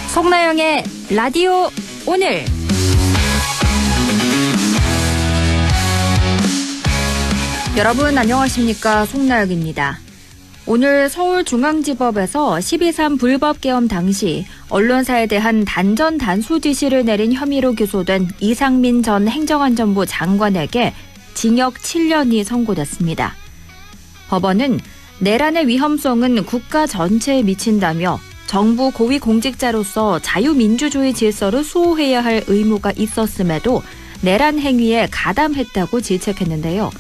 송나영의 라디오 오늘. 여러분 안녕하십니까, 송나영입니다. 오늘 서울중앙지법에서 12.3 불법계엄 당시 언론사에 대한 단전 단수 지시를 내린 혐의로 기소된 이상민 전 행정안전부 장관에게 징역 7년이 선고됐습니다. 법원은 내란의 위험성은 국가 전체에 미친다며 정부 고위공직자로서 자유민주주의 질서를 수호해야 할 의무가 있었음에도 내란 행위에 가담했다고 질책했는데요.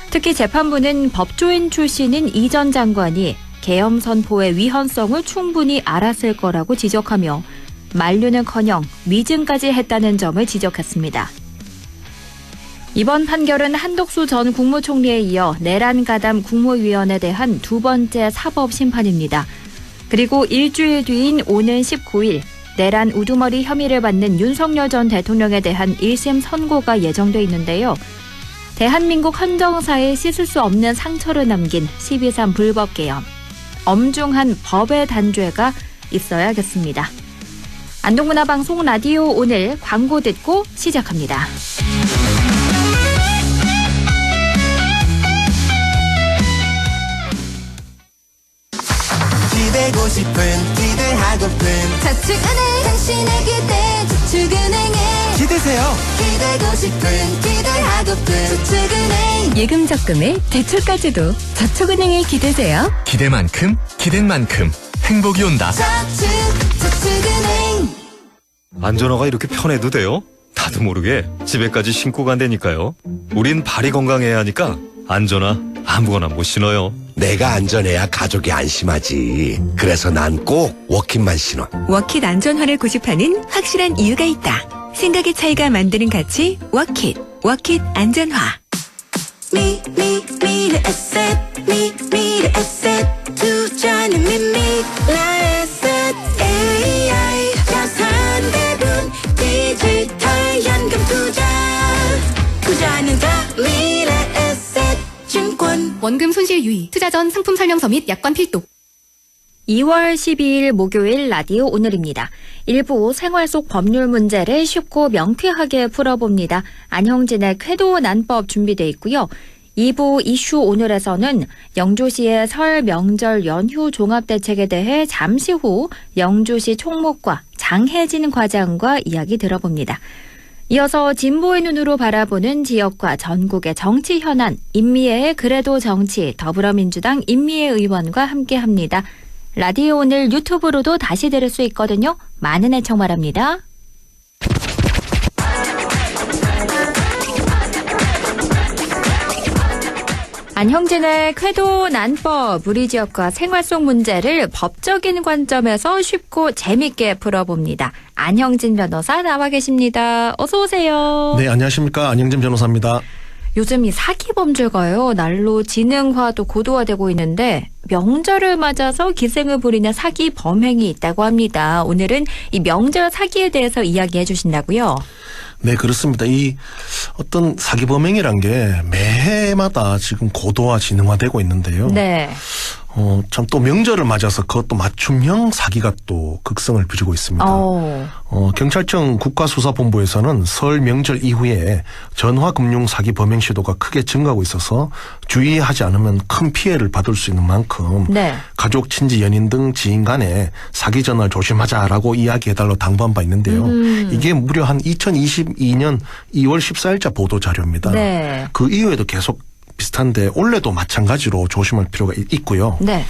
특히 재판부는 법조인 출신인 이 전 장관이 계엄 선포의 위헌성을 충분히 알았을 거라고 지적하며 만류는커녕 위증까지 했다는 점을 지적했습니다. 이번 판결은 한덕수 전 국무총리에 이어 내란 가담 국무위원에 대한 두 번째 사법 심판입니다. 그리고 일주일 뒤인 오는 19일 내란 우두머리 혐의를 받는 윤석열 전 대통령에 대한 1심 선고가 예정돼 있는데요. 대한민국 헌정사에 씻을 수 없는 상처를 남긴 12.3 불법계엄. 엄중한 법의 단죄가 있어야겠습니다. 안동문화방송 라디오 오늘 광고 듣고 시작합니다. 기대고 싶은 기대하고픈 저축은행 당신의 기대 저축은행에 기대세요. 기대고 싶은 기대하고픈 저축은행 예금 적금에 대출까지도 저축은행에 기대세요. 기대만큼 기댄 만큼 행복이 온다. 저축은행. 안전화가 이렇게 편해도 돼요? 나도 모르게 집에까지 신고 간다니까요. 우린 발이 건강해야 하니까 안전화 아무거나 못 신어요. 내가 안전해야 가족이 안심하지. 그래서 난 꼭 워킷만 신어. 워킷 안전화를 고집하는 확실한 이유가 있다. 생각의 차이가 만드는 가치 워킷. 워킷 안전화. 미래 에셋 미래 에셋 투자는 미라 에셋 AI 자산 배분 디지털 현금 투자는 더 미래 에셋 증권. 원금 손실 유의, 투자 전 상품 설명서 및 약관 필독. 2월 12일 목요일 라디오 오늘입니다. 일부 생활 속 법률 문제를 쉽고 명쾌하게 풀어봅니다. 안형진의 쾌도 난법 준비되어 있고요. 2부 이슈 오늘에서는 영주시의 설 명절 연휴 종합대책에 대해 잠시 후 영주시 총무과 장혜진 과장과 이야기 들어봅니다. 이어서 진보의 눈으로 바라보는 지역과 전국의 정치 현안, 임미애의 그래도 정치, 더불어민주당 임미애 의원과 함께합니다. 라디오 오늘 유튜브로도 다시 들을 수 있거든요. 많은 애청 바랍니다. 안형진의 쾌도 난법, 우리 지역과 생활 속 문제를 법적인 관점에서 쉽고 재밌게 풀어봅니다. 안형진 변호사 나와 계십니다. 어서 오세요. 네, 안녕하십니까. 안형진 변호사입니다. 요즘 이 사기 범죄가요, 날로 지능화도 고도화되고 있는데 명절을 맞아서 기생을 부리는 사기 범행이 있다고 합니다. 오늘은 이 명절 사기에 대해서 이야기해 주신다고요? 네, 그렇습니다. 이 어떤 사기 범행이란 게 매해마다 지금 고도화 진흥화되고 있는데요. 네. 참 또 명절을 맞아서 그것도 맞춤형 사기가 또 극성을 부리고 있습니다. 경찰청 국가수사본부에서는 설 명절 이후에 전화금융 사기 범행 시도가 크게 증가하고 있어서 주의하지 않으면 큰 피해를 받을 수 있는 만큼 네. 가족, 친지, 연인 등 지인 간에 사기 전화를 조심하자라고 이야기해달라고 당부한 바 있는데요. 이게 무려 한 2022년 2월 14일자 보도 자료입니다. 네. 그 이후에도 계속 비슷한데 올해도 마찬가지로 조심할 필요가 있고요. 네.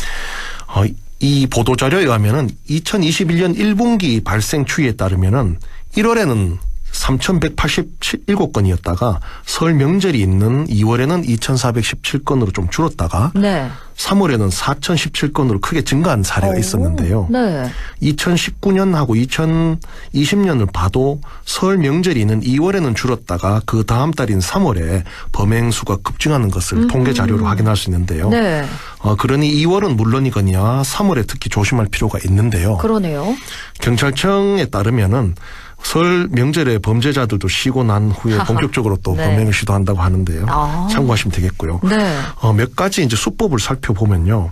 이 보도자료에 의하면은 2021년 1분기 발생 추이에 따르면은 1월에는 3,187건이었다가 설 명절이 있는 2월에는 2,417건으로 좀 줄었다가 네. 3월에는 4,017건으로 크게 증가한 사례가 있었는데요. 네. 2019년하고 2020년을 봐도 설 명절이 있는 2월에는 줄었다가 그 다음 달인 3월에 범행 수가 급증하는 것을 통계 자료로 확인할 수 있는데요. 네. 그러니 2월은 물론이거니와 3월에 특히 조심할 필요가 있는데요. 그러네요. 경찰청에 따르면은 설 명절에 범죄자들도 쉬고 난 후에 본격적으로 또 네. 범행을 시도한다고 하는데요. 참고하시면 되겠고요. 네. 몇 가지 이제 수법을 살펴보면요.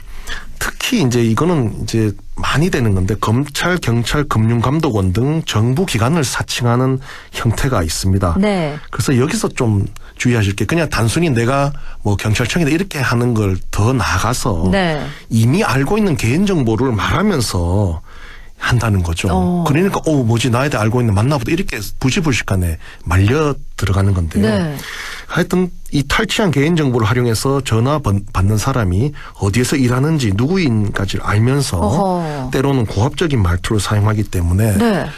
특히 이제 이거는 이제 많이 되는 건데 검찰, 경찰, 금융감독원 등 정부 기관을 사칭하는 형태가 있습니다. 네. 그래서 여기서 좀 주의하실 게 그냥 단순히 내가 뭐 경찰청이다 이렇게 하는 걸 더 나아가서 네. 이미 알고 있는 개인정보를 말하면서 한다는 거죠. 그러니까 뭐지 나에 대해 알고 있는 맞나보다 이렇게 부지불식간에 말려 들어가는 건데요. 네. 하여튼 이 탈취한 개인정보를 활용해서 전화 받는 사람이 어디에서 일하는지 누구인가를 알면서 어허. 때로는 고압적인 말투를 사용하기 때문에 네.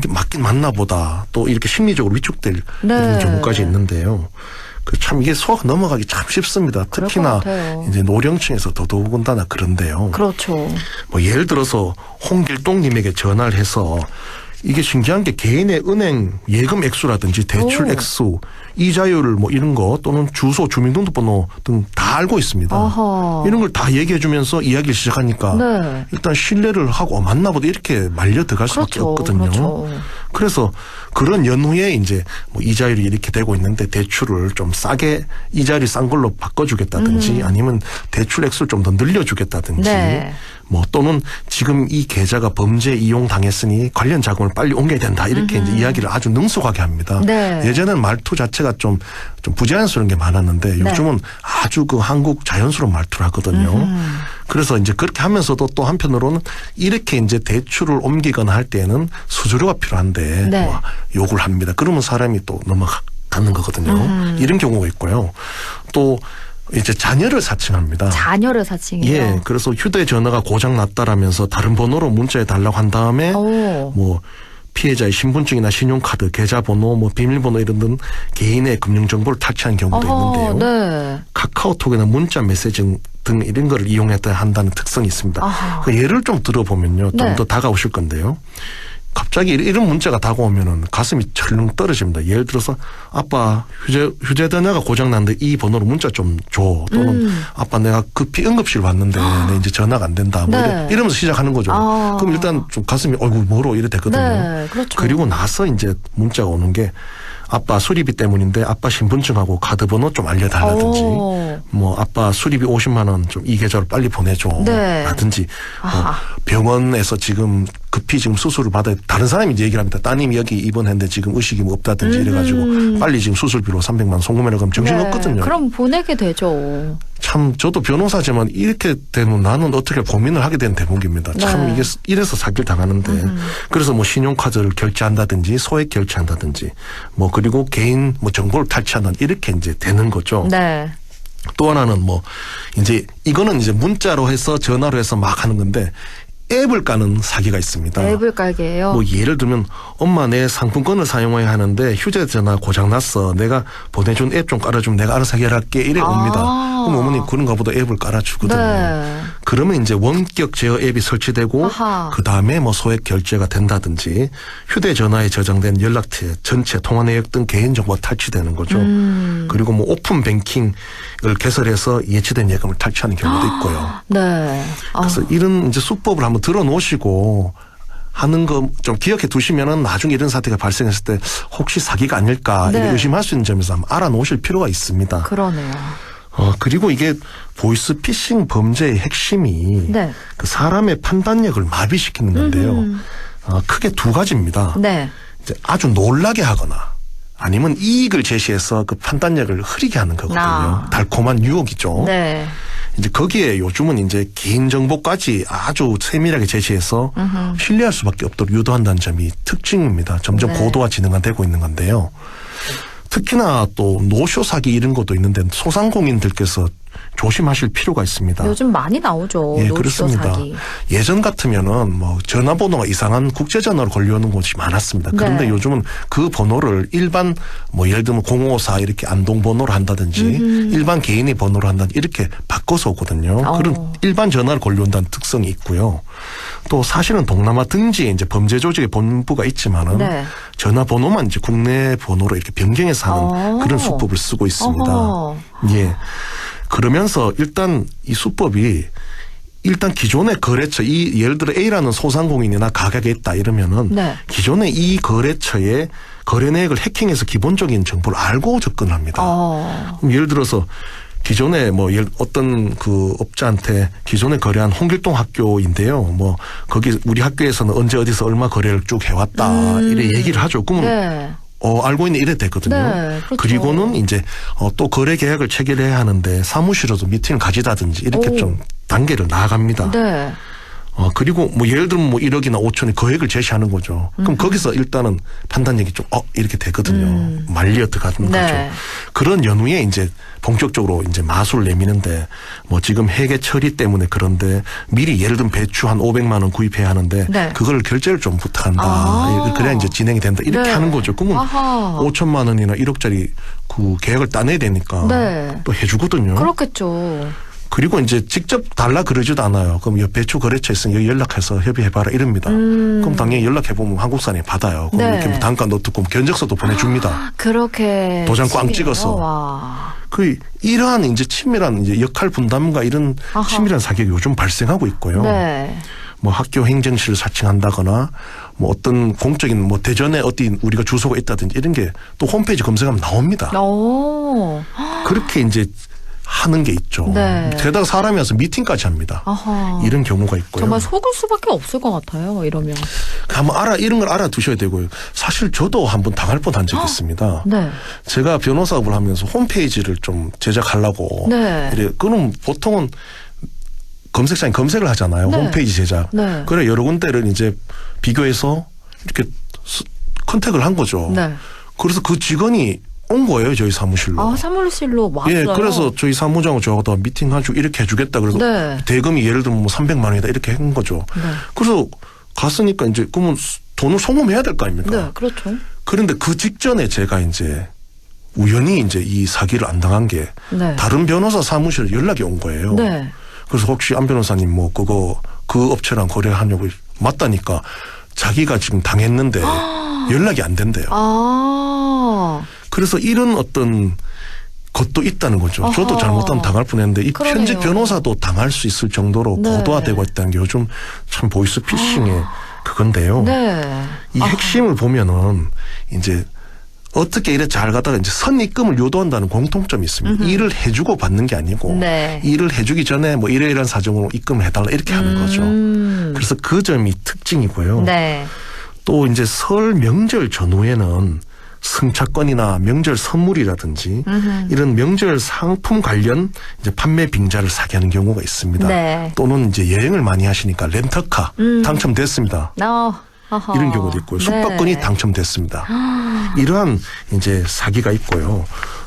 맞긴 맞나 보다 또 이렇게 심리적으로 위축될 네. 이런 경우까지 있는데요. 참 이게 소화가 넘어가기 참 쉽습니다. 그럴 특히나 것 같아요. 이제 노령층에서 더더군다나 그런데요. 그렇죠. 뭐 예를 들어서 홍길동님에게 전화를 해서 이게 신기한 게 개인의 은행 예금 액수라든지 대출 액수, 이자율 뭐 이런 거 또는 주소, 주민등록번호 등 다 알고 있습니다. 어허. 이런 걸 다 얘기해 주면서 이야기를 시작하니까 네. 일단 신뢰를 하고 맞나보다 이렇게 말려 들어갈 수밖에 그렇죠. 없거든요. 그렇죠. 그래서 그런 연후에 이제 뭐 이자율이 이렇게 되고 있는데 대출을 좀 싸게 이자율이 싼 걸로 바꿔주겠다든지 아니면 대출 액수를 좀 더 늘려주겠다든지 네. 뭐 또는 지금 이 계좌가 범죄 이용 당했으니 관련 자금을 빨리 옮겨야 된다 이렇게 이제 이야기를 아주 능숙하게 합니다. 네. 예전에는 말투 자체가 좀 부자연스러운 게 많았는데 요즘은 아주 그 한국 자연스러운 말투를 하거든요. 그래서 이제 그렇게 하면서도 또 한편으로는 이렇게 이제 대출을 옮기거나 할 때에는 수수료가 필요한데 네. 뭐 요구를 합니다. 그러면 사람이 또 넘어가는 거거든요. 이런 경우가 있고요. 또 이제 자녀를 사칭합니다. 자녀를 사칭이요. 예, 그래서 휴대전화가 고장 났다라면서 다른 번호로 문자해 달라고 한 다음에 뭐 피해자의 신분증이나 신용카드, 계좌번호, 뭐 비밀번호 이런 등 개인의 금융정보를 탈취하는 경우도 있는데요. 네. 카카오톡이나 문자 메시지 등 이런 거를 이용했다 한다는 특성이 있습니다. 그 예를 좀 들어보면요. 좀 네. 더 다가오실 건데요. 갑자기 이런 문자가 다가오면은 가슴이 철렁 떨어집니다. 예를 들어서 아빠 휴대전화가 고장났는데 이 번호로 문자 좀 줘. 또는 아빠 내가 급히 응급실 왔는데 내 이제 전화가 안 된다. 뭐 네. 이러면서 시작하는 거죠. 그럼 일단 좀 가슴이 어이구 뭐로 이래 되거든요. 네, 그렇죠. 그리고 나서 이제 문자가 오는 게 아빠 수리비 때문인데 아빠 신분증하고 카드번호 좀 알려달라든지 뭐 아빠 수리비 50만 원 좀 이 계좌로 빨리 보내줘 네. 라든지 병원에서 지금 급히 지금 수술을 받아야 다른 사람이 이제 얘기를 합니다. 따님이 여기 입원했는데 지금 의식이 뭐 없다든지 이래가지고 빨리 지금 수술비로 300만 원 송금해라 그러면 정신없거든요. 그럼 보내게 되죠. 참 저도 변호사지만 이렇게 되면 나는 어떻게 고민을 하게 된 대목입니다. 참 이게 이래서 사기를 당하는데 그래서 뭐 신용카드를 결제한다든지 소액 결제한다든지 뭐 그리고 개인 뭐 정보를 탈취한다 이렇게 이제 되는 거죠. 네. 또 하나는 뭐 이제 이거는 이제 문자로 해서 전화로 해서 막 하는 건데 앱을 까는 사기가 있습니다. 앱을 깔게요. 뭐 예를 들면 엄마 내 상품권을 사용해야 하는데 휴대전화 고장났어. 내가 보내준 앱 좀 깔아주면 내가 알아서 해결할게. 이래 옵니다. 그럼 어머니 그런가 보다 앱을 깔아주거든요. 네. 그러면 이제 원격 제어 앱이 설치되고 그 다음에 뭐 소액 결제가 된다든지 휴대전화에 저장된 연락처, 전체 통화 내역 등 개인정보가 탈취되는 거죠. 그리고 뭐 오픈 뱅킹을 개설해서 예치된 예금을 탈취하는 경우도 있고요. 네. 그래서 이런 이제 수법을 한번 들어놓으시고 하는 거 좀 기억해 두시면은 나중에 이런 사태가 발생했을 때 혹시 사기가 아닐까 네. 의심할 수 있는 점에서 한번 알아놓으실 필요가 있습니다. 그러네요. 그리고 이게 보이스피싱 범죄의 핵심이 네. 그 사람의 판단력을 마비시키는 건데요. 크게 두 가지입니다. 네. 이제 아주 놀라게 하거나 아니면 이익을 제시해서 그 판단력을 흐리게 하는 거거든요. 달콤한 유혹이죠. 네. 이제 거기에 요즘은 이제 개인정보까지 아주 세밀하게 제시해서 신뢰할 수밖에 없도록 유도한다는 점이 특징입니다. 점점 고도화 진행되고 있는 건데요. 특히나 또 노쇼 사기 이런 것도 있는데 소상공인들께서 조심하실 필요가 있습니다. 요즘 많이 나오죠. 예, 노쇼 그렇습니다. 사기. 예전 같으면은 뭐 전화번호가 이상한 국제전화로 걸려오는 곳이 많았습니다. 그런데 네. 요즘은 그 번호를 일반 뭐 예를 들면 054 이렇게 안동번호로 한다든지 일반 개인의 번호로 한다든지 이렇게 바꿔서 오거든요. 그런 일반 전화를 걸려온다는 특성이 있고요. 또 사실은 동남아 등지에 이제 범죄 조직의 본부가 있지만은 네. 전화번호만 이제 국내 번호로 이렇게 변경해서 하는 그런 수법을 쓰고 있습니다. 예. 그러면서 일단 이 수법이 일단 기존의 거래처, 예를 들어 A라는 소상공인이나 가게가 있다 이러면은 네. 기존의 이 거래처의 거래 내역을 해킹해서 기본적인 정보를 알고 접근합니다. 그럼 예를 들어서 기존에 뭐 어떤 그 업자한테 기존에 거래한 홍길동 학교인데요. 뭐 거기 우리 학교에서는 언제 어디서 얼마 거래를 쭉 해왔다 이래 얘기를 하죠. 그러면 네. 알고 있는 이래 됐거든요. 네, 그렇죠. 그리고는 이제 또 거래 계약을 체결해야 하는데 사무실에도 미팅을 가지다든지 이렇게 좀 단계를 나아갑니다. 네. 그리고 뭐 예를 들면 뭐 1억이나 5천의 거액을 제시하는 거죠. 그럼 거기서 일단은 판단력이 좀 이렇게 되거든요. 말리어 들어가는 네. 거죠. 그런 연후에 이제 본격적으로 이제 마술을 내미는데 뭐 지금 회계 처리 때문에 그런데 미리 예를 들면 배추 한 500만 원 구입해야 하는데 네. 그걸 결제를 좀 부탁한다. 그래야 이제 진행이 된다. 이렇게 네. 하는 거죠. 그러면 아하. 5천만 원이나 1억짜리 그 계약을 따내야 되니까 네. 또 해주거든요. 그렇겠죠. 그리고 이제 직접 달라 그러지도 않아요. 그럼 여 배추 거래처 있으면 여기 연락해서 협의해봐라 이럽니다. 그럼 당연히 연락해보면 한국산이 받아요. 그럼 네. 이렇게 단가 넣고 견적서도 보내줍니다. 그렇게 도장 꽝 친밀해요? 찍어서. 와. 이러한 이제 친밀한 이제 역할 분담과 이런 아하. 친밀한 사격이 요즘 발생하고 있고요. 네. 뭐 학교 행정실을 사칭한다거나 뭐 어떤 공적인 뭐 대전에 어디 우리가 주소가 있다든지 이런 게 또 홈페이지 검색하면 나옵니다. 오. 그렇게 이제 하는 게 있죠. 네. 게다가 사람이 와서 미팅까지 합니다. 아하. 이런 경우가 있고요. 정말 속을 수밖에 없을 것 같아요. 이러면. 한번 이런 걸 알아두셔야 되고요. 사실 저도 한번 당할 뻔한 적이 있습니다. 네. 제가 변호사업을 하면서 홈페이지를 좀 제작하려고. 네. 그럼 보통은 검색창에 검색을 하잖아요. 네. 홈페이지 제작. 네. 그래 여러 군데를 이제 비교해서 이렇게 컨택을 한 거죠. 네. 그래서 그 직원이 온 거예요. 저희 사무실로. 사무실로 왔어요. 예, 그래서 저희 사무장하고 저하고 미팅하고 이렇게 해주겠다. 그래서 네. 대금이 예를 들면 뭐 300만 원이다 이렇게 한 거죠. 네. 그래서 갔으니까 이제 그러면 돈을 송금해야 될 거 아닙니까? 네, 그렇죠. 그런데 그 직전에 제가 이제 우연히 이제 이 사기를 안 당한 게 네. 다른 변호사 사무실에 연락이 온 거예요. 네. 그래서 혹시 안 변호사님 뭐 그 업체랑 거래하냐고 맞다니까 자기가 지금 당했는데 연락이 안 된대요. 그래서 이런 어떤 것도 있다는 거죠. 아하. 저도 잘못하면 당할 뻔했는데 이 그러네요. 현직 변호사도 당할 수 있을 정도로 네. 고도화되고 있다는 게 요즘 참 보이스피싱의 그건데요. 네. 이 핵심을 보면은 이제 어떻게 일에 잘 가다가 이제 선입금을 유도한다는 공통점이 있습니다. 일을 해주고 받는 게 아니고 네. 일을 해주기 전에 뭐 이러이러한 사정으로 입금을 해달라 이렇게 하는 거죠. 그래서 그 점이 특징이고요. 네. 또 이제 설 명절 전후에는 승차권이나 명절 선물이라든지 이런 명절 상품 관련 이제 판매 빙자를 사게 하는 경우가 있습니다. 네. 또는 이제 여행을 많이 하시니까 렌터카 당첨됐습니다. 아하. 이런 경우도 있고요. 숙박권이 네. 당첨됐습니다. 이러한 이제 사기가 있고요.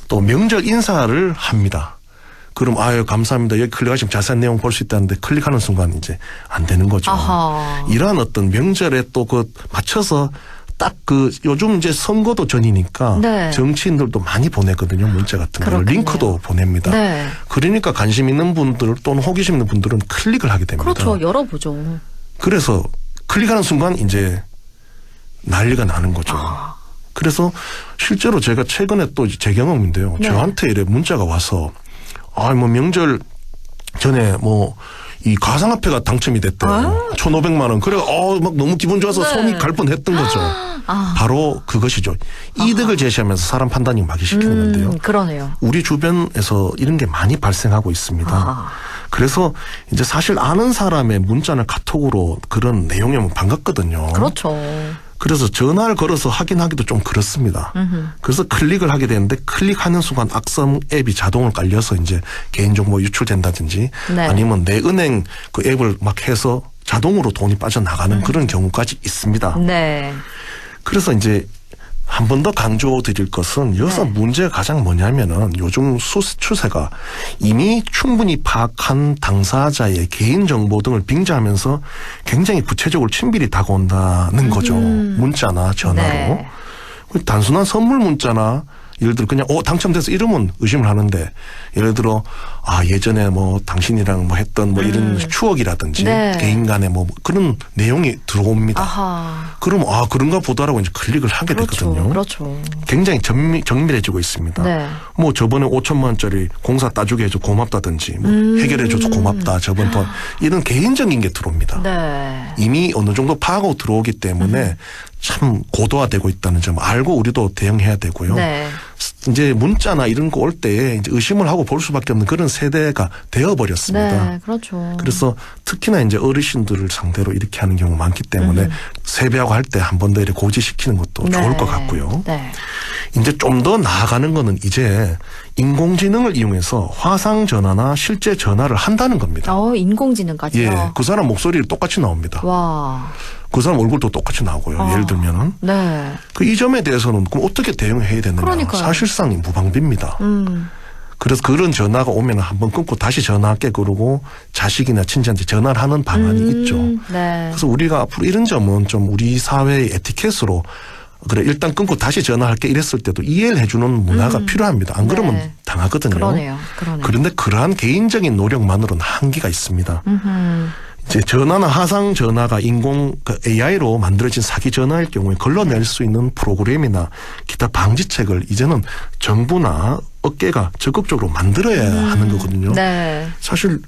또 명절 인사를 합니다. 그럼 감사합니다. 여기 클릭하시면 자세한 내용 볼 수 있다는데 클릭하는 순간 이제 안 되는 거죠. 아하. 이러한 어떤 명절에 또 그 맞춰서 딱 요즘 이제 선거도 전이니까 네. 정치인들도 많이 보내거든요. 문자 같은 걸. 그렇군요. 링크도 보냅니다. 네. 그러니까 관심 있는 분들 또는 호기심 있는 분들은 클릭을 하게 됩니다. 그렇죠. 열어보죠. 그래서 클릭하는 순간 이제 난리가 나는 거죠. 그래서 실제로 제가 최근에 또 제 경험인데요. 네. 저한테 이래 문자가 와서 뭐 명절 전에 뭐 이 가상화폐가 당첨이 됐대요. 1,500만 원. 그래 막 너무 기분 좋아서 네. 손이 갈 뻔했던 거죠. 바로 그것이죠. 이득을 제시하면서 사람 판단이 마비시키는 건데요. 그러네요. 우리 주변에서 이런 게 많이 발생하고 있습니다. 그래서 이제 사실 아는 사람의 문자나 카톡으로 그런 내용이 오면 반갑거든요. 그렇죠. 그래서 전화를 걸어서 확인하기도 좀 그렇습니다. 그래서 클릭을 하게 되는데 클릭하는 순간 악성 앱이 자동으로 깔려서 이제 개인정보 유출된다든지 네. 아니면 내 은행 그 앱을 막 해서 자동으로 돈이 빠져나가는 그런 경우까지 있습니다. 네. 그래서 이제 한 번 더 강조드릴 것은 여기서 문제가 가장 뭐냐면은 요즘 추세가 이미 충분히 파악한 당사자의 개인정보 등을 빙자하면서 굉장히 구체적으로 친밀히 다가온다는 거죠. 문자나 전화로. 네. 단순한 선물 문자나 예를 들어 그냥 당첨돼서 이러면 의심을 하는데 예를 들어 예전에 뭐 당신이랑 뭐 했던 뭐 이런 추억이라든지 네. 개인 간의 뭐 그런 내용이 들어옵니다. 아하. 그러면 그런가 보다라고 이제 클릭을 하게 되거든요. 그렇죠. 굉장히 정밀해지고 있습니다. 네. 뭐 저번에 5천만 원짜리 공사 따주게 해줘 고맙다든지 뭐 해결해줘서 고맙다 저번 돈 이런 개인적인 게 들어옵니다. 네. 이미 어느 정도 파악하고 들어오기 때문에 참 고도화되고 있다는 점 알고 우리도 대응해야 되고요. 네. 이제 문자나 이런 거 올 때 이제 의심을 하고 볼 수밖에 없는 그런 세대가 되어버렸습니다. 네, 그렇죠. 그래서 특히나 이제 어르신들을 상대로 이렇게 하는 경우가 많기 때문에 세배하고 할 때 한 번 더 이렇게 고지시키는 것도 좋을 것 같고요. 네. 이제 좀 더 나아가는 거는 이제 인공지능을 이용해서 화상 전화나 실제 전화를 한다는 겁니다. 인공지능까지요? 예, 그 사람 목소리를 똑같이 나옵니다. 와. 그 사람 얼굴도 똑같이 나오고요. 예를 들면은. 네. 이 점에 대해서는 그럼 어떻게 대응해야 되느냐. 그러니까요. 사실상 무방비입니다. 그래서 그런 전화가 오면 한번 끊고 다시 전화할게 그러고 자식이나 친지한테 전화를 하는 방안이 있죠. 네. 그래서 우리가 앞으로 이런 점은 좀 우리 사회의 에티켓으로 그래 일단 끊고 다시 전화할게 이랬을 때도 이해를 해주는 문화가 필요합니다. 안 그러면 네. 당하거든요. 그러네요. 그런데 그러한 개인적인 노력만으로는 한계가 있습니다. 이제 전화나 화상 전화가 AI로 만들어진 사기 전화일 경우에 걸러낼 수 있는 프로그램이나 기타 방지책을 이제는 정부나 업계가 적극적으로 만들어야 하는 거거든요. 네. 사실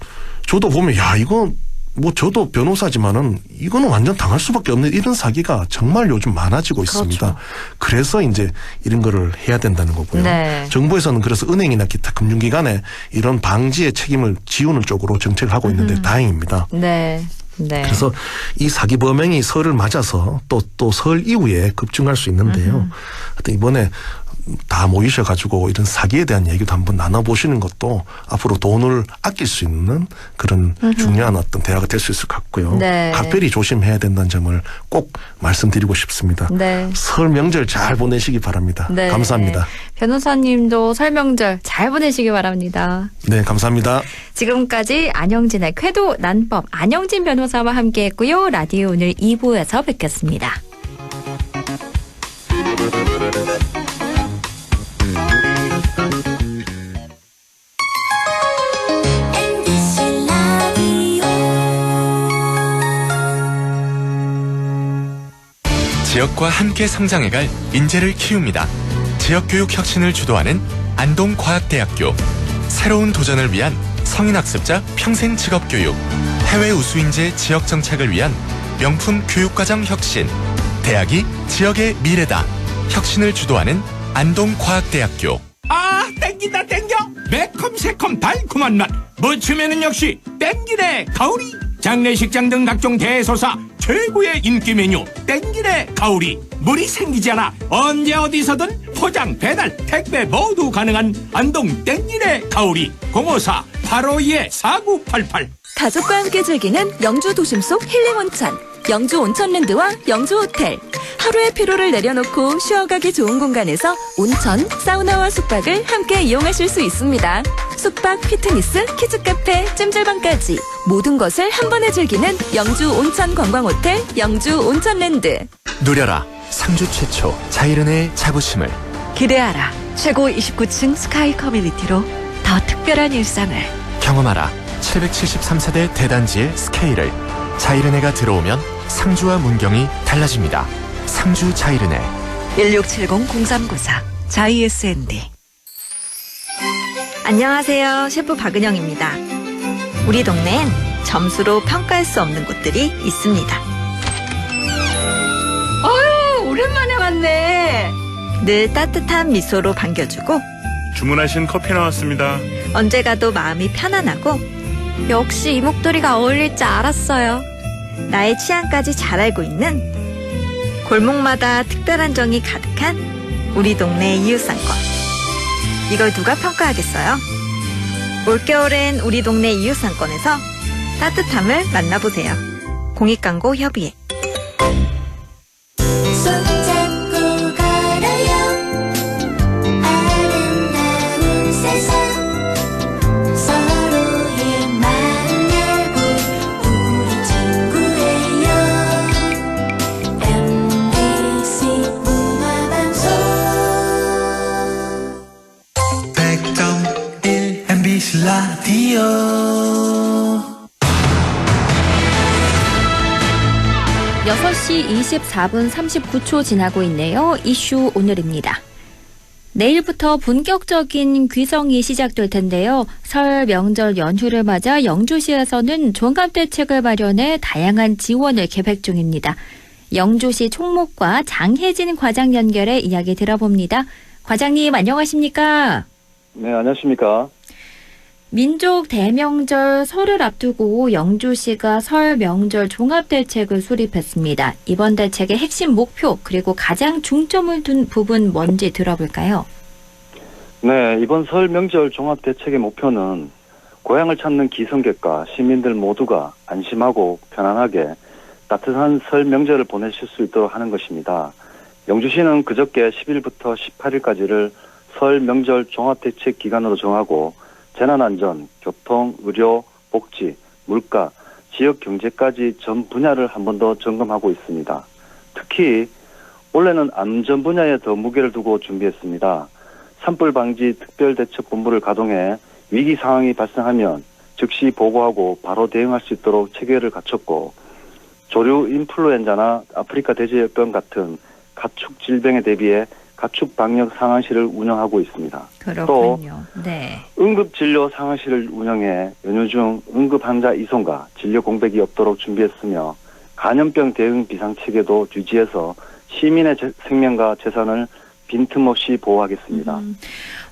저도 보면 이거 뭐 저도 변호사지만은 이거는 완전 당할 수밖에 없는 이런 사기가 정말 요즘 많아지고 있습니다. 그렇죠. 그래서 이제 이런 거를 해야 된다는 거고요. 네. 정부에서는 그래서 은행이나 기타 금융기관에 이런 방지의 책임을 지우는 쪽으로 정책을 하고 있는데 다행입니다. 네. 네. 그래서 이 사기 범행이 설을 맞아서 또 설 이후에 급증할 수 있는데요. 하여튼 이번에 다 모이셔가지고 이런 사기에 대한 얘기도 한번 나눠보시는 것도 앞으로 돈을 아낄 수 있는 그런 중요한 어떤 대화가 될 수 있을 것 같고요. 네. 각별히 조심해야 된다는 점을 꼭 말씀드리고 싶습니다. 네. 설 명절 잘 보내시기 바랍니다. 네. 감사합니다. 변호사님도 설 명절 잘 보내시기 바랍니다. 네, 감사합니다. 지금까지 안영진의 쾌도 난법 안영진 변호사와 함께했고요. 라디오 오늘 2부에서 뵙겠습니다. MBC 라디오 지역과 함께 성장해갈 인재를 키웁니다. 지역교육 혁신을 주도하는 안동과학대학교. 새로운 도전을 위한 성인학습자 평생 직업교육. 해외 우수인재 지역정착을 위한 명품 교육과정 혁신. 대학이 지역의 미래다. 혁신을 주도하는 안동과학대학교. 땡긴다 땡겨. 매콤새콤 달콤한 맛. 무침에는 역시 땡기네 가오리. 장례식장 등 각종 대소사 최고의 인기 메뉴 땡기네 가오리. 물이 생기지 않아 언제 어디서든 포장 배달 택배 모두 가능한 안동 땡기네 가오리. 054-852-4988. 가족과 함께 즐기는 영주 도심 속 힐링 온천. 영주 온천랜드와 영주 호텔. 하루의 피로를 내려놓고 쉬어가기 좋은 공간에서 온천, 사우나와 숙박을 함께 이용하실 수 있습니다. 숙박, 피트니스, 키즈카페, 찜질방까지 모든 것을 한 번에 즐기는 영주 온천 관광호텔 영주 온천랜드. 누려라 상주 최초 자이른의 자부심을. 기대하라 최고 29층 스카이 커뮤니티로 더 특별한 일상을. 경험하라 773세대 대단지의 스케일을. 자이른해가 들어오면 상주와 문경이 달라집니다. 상주 자이른해. 1670-0394 자이SND. 안녕하세요. 셰프 박은영입니다. 우리 동네엔 점수로 평가할 수 없는 곳들이 있습니다. 오랜만에 왔네. 늘 따뜻한 미소로 반겨주고 주문하신 커피 나왔습니다. 언제 가도 마음이 편안하고 역시 이 목도리가 어울릴 줄 알았어요. 나의 취향까지 잘 알고 있는 골목마다 특별한 정이 가득한 우리 동네 이웃상권. 이걸 누가 평가하겠어요? 올겨울엔 우리 동네 이웃상권에서 따뜻함을 만나보세요. 공익광고 협의회. 손잡고 걸어요 아름다운 세상 서로의 마음 열고 우리 친구예요 MBC 문화방송 라디오 6시 24분 39초 지나고 있네요. 이슈 오늘입니다. 내일부터 본격적인 귀성이 시작될 텐데요. 설 명절 연휴를 맞아 영주시에서는 종합대책을 마련해 다양한 지원을 계획 중입니다. 영주시 총무과 장혜진 과장 연결해 이야기 들어봅니다. 과장님 안녕하십니까? 네, 안녕하십니까? 민족 대명절 설을 앞두고 영주시가 설 명절 종합대책을 수립했습니다. 이번 대책의 핵심 목표 그리고 가장 중점을 둔 부분 뭔지 들어볼까요? 네, 이번 설 명절 종합대책의 목표는 고향을 찾는 기성객과 시민들 모두가 안심하고 편안하게 따뜻한 설 명절을 보내실 수 있도록 하는 것입니다. 영주시는 그저께 10일부터 18일까지를 설 명절 종합대책 기간으로 정하고 재난안전, 교통, 의료, 복지, 물가, 지역 경제까지 전 분야를 한 번 더 점검하고 있습니다. 특히 올해는 안전 분야에 더 무게를 두고 준비했습니다. 산불 방지 특별대책본부를 가동해 위기 상황이 발생하면 즉시 보고하고 바로 대응할 수 있도록 체계를 갖췄고 조류 인플루엔자나 아프리카 돼지열병 같은 가축 질병에 대비해 가축 방역 상황실을 운영하고 있습니다. 그렇군요. 네. 응급진료 상황실을 운영해 연휴 중 응급 환자 이송과 진료 공백이 없도록 준비했으며 간염병 대응 비상체계도 유지해서 시민의 생명과 재산을 빈틈없이 보호하겠습니다.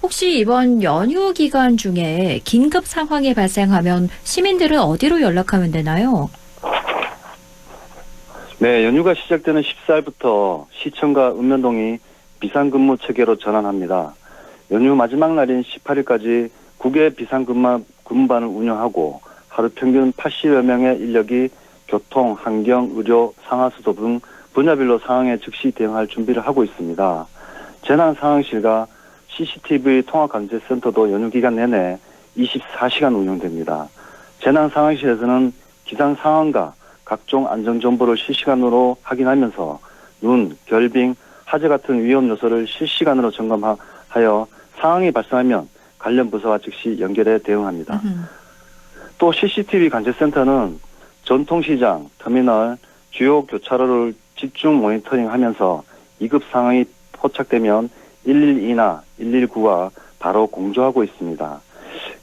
혹시 이번 연휴 기간 중에 긴급 상황이 발생하면 시민들은 어디로 연락하면 되나요? 네, 연휴가 시작되는 14일부터 시청과 읍면동이 비상근무 체계로 전환합니다. 연휴 마지막 날인 18일까지 9개 비상근무반을 운영하고 하루 평균 80여 명의 인력이 교통, 환경, 의료, 상하수도 등 분야별로 상황에 즉시 대응할 준비를 하고 있습니다. 재난상황실과 CCTV 통합관제센터도 연휴 기간 내내 24시간 운영됩니다. 재난상황실에서는 기상 상황과 각종 안전정보를 실시간으로 확인하면서 눈, 결빙, 화재 같은 위험 요소를 실시간으로 점검하여 상황이 발생하면 관련 부서와 즉시 연결해 대응합니다. 또 CCTV 관제센터는 전통시장, 터미널, 주요 교차로를 집중 모니터링하면서 위급 상황이 포착되면 112나 119와 바로 공조하고 있습니다.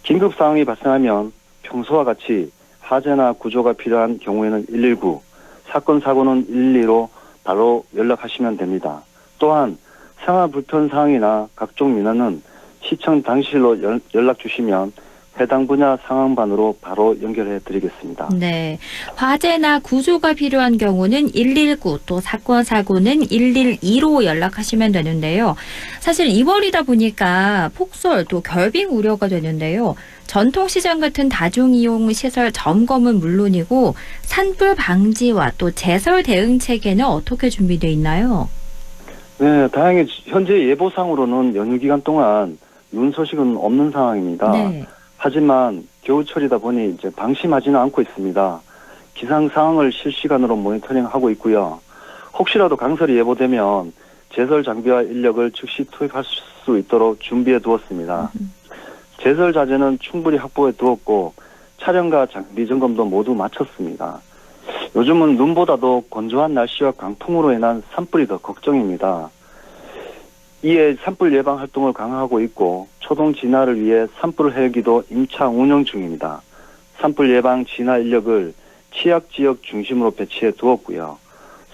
긴급 상황이 발생하면 평소와 같이 화재나 구조가 필요한 경우에는 119, 사건 사고는 112로 바로 연락하시면 됩니다. 또한 생활 불편 사항이나 각종 민원은 시청 당실로 연락 주시면 해당 분야 상황반으로 바로 연결해 드리겠습니다. 네. 화재나 구조가 필요한 경우는 119, 또 사건 사고는 112로 연락하시면 되는데요. 사실 2월이다 보니까 폭설 또 결빙 우려가 되는데요. 전통시장 같은 다중이용 시설 점검은 물론이고 산불 방지와 또 제설 대응 체계는 어떻게 준비되어 있나요? 네, 다행히 현재 예보상으로는 연휴 기간 동안 눈 소식은 없는 상황입니다. 네. 하지만 겨울철이다 보니 이제 방심하지는 않고 있습니다. 기상 상황을 실시간으로 모니터링하고 있고요. 혹시라도 강설이 예보되면 제설 장비와 인력을 즉시 투입할 수 있도록 준비해 두었습니다. 제설 자재는 충분히 확보해 두었고 차량과 장비 점검도 모두 마쳤습니다. 요즘은 눈보다도 건조한 날씨와 강풍으로 인한 산불이 더 걱정입니다. 이에 산불 예방 활동을 강화하고 있고 초동 진화를 위해 산불 헬기도 임차 운영 중입니다. 산불 예방 진화 인력을 취약 지역 중심으로 배치해 두었고요.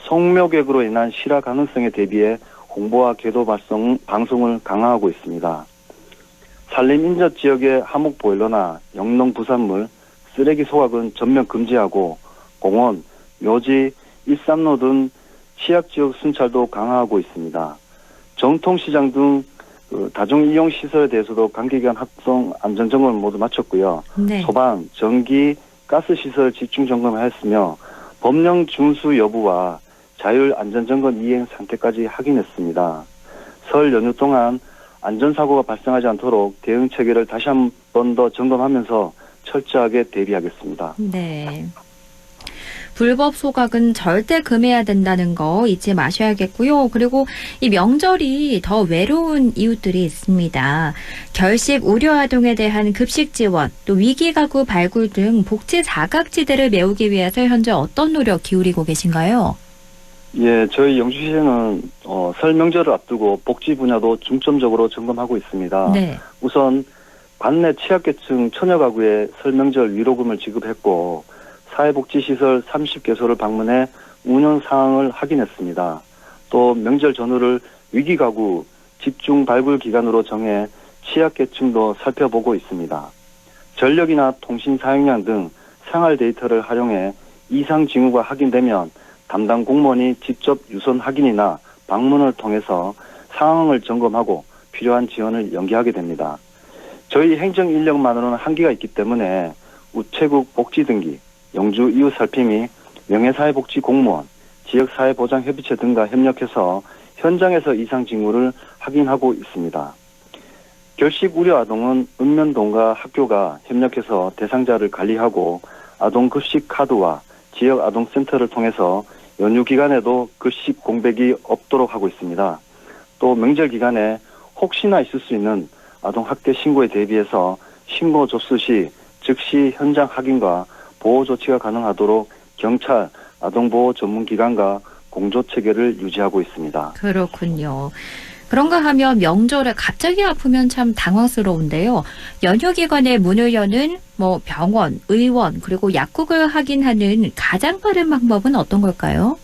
성묘객으로 인한 실화 가능성에 대비해 홍보와 계도 방송을 강화하고 있습니다. 산림 인접 지역의 하목 보일러나 영농 부산물, 쓰레기 소각은 전면 금지하고 공원, 묘지, 일삼로 등 취약 지역 순찰도 강화하고 있습니다. 정통시장 등 다중이용시설에 대해서도 단기간 합동 안전점검을 모두 마쳤고요. 네. 소방, 전기, 가스시설 집중점검을 했으며 법령 준수 여부와 자율 안전점검 이행 상태까지 확인했습니다. 설 연휴 동안 안전사고가 발생하지 않도록 대응 체계를 다시 한 번 더 점검하면서 철저하게 대비하겠습니다. 네. 불법 소각은 절대 금해야 된다는 거 잊지 마셔야겠고요. 그리고 이 명절이 더 외로운 이웃들이 있습니다. 결식 우려 아동에 대한 급식 지원, 또 위기 가구 발굴 등 복지 사각지대를 메우기 위해서 현재 어떤 노력 기울이고 계신가요? 예, 저희 영주시는 설 명절을 앞두고 복지 분야도 중점적으로 점검하고 있습니다. 네. 우선 관내 취약계층 처녀 가구에 설 명절 위로금을 지급했고 사회복지시설 30개소를 방문해 운영 상황을 확인했습니다. 또 명절 전후를 위기가구 집중 발굴 기간으로 정해 취약계층도 살펴보고 있습니다. 전력이나 통신 사용량 등 생활 데이터를 활용해 이상 징후가 확인되면 담당 공무원이 직접 유선 확인이나 방문을 통해서 상황을 점검하고 필요한 지원을 연계하게 됩니다. 저희 행정 인력만으로는 한계가 있기 때문에 우체국 복지등기, 영주 이웃 살핌이 명예사회복지 공무원, 지역사회보장협의체 등과 협력해서 현장에서 이상 징후를 확인하고 있습니다. 결식 우려 아동은 읍면동과 학교가 협력해서 대상자를 관리하고 아동급식 카드와 지역 아동센터를 통해서 연휴 기간에도 급식 공백이 없도록 하고 있습니다. 또 명절 기간에 혹시나 있을 수 있는 아동학대 신고에 대비해서 신고 접수 시 즉시 현장 확인과 보호 조치가 가능하도록 경찰, 아동보호 전문기관과 공조체계를 유지하고 있습니다. 그렇군요. 그런가 하면 명절에 갑자기 아프면 참 당황스러운데요. 연휴 기간에 문을 여는 병원, 의원, 그리고 약국을 확인하는 가장 빠른 방법은 어떤 걸까요?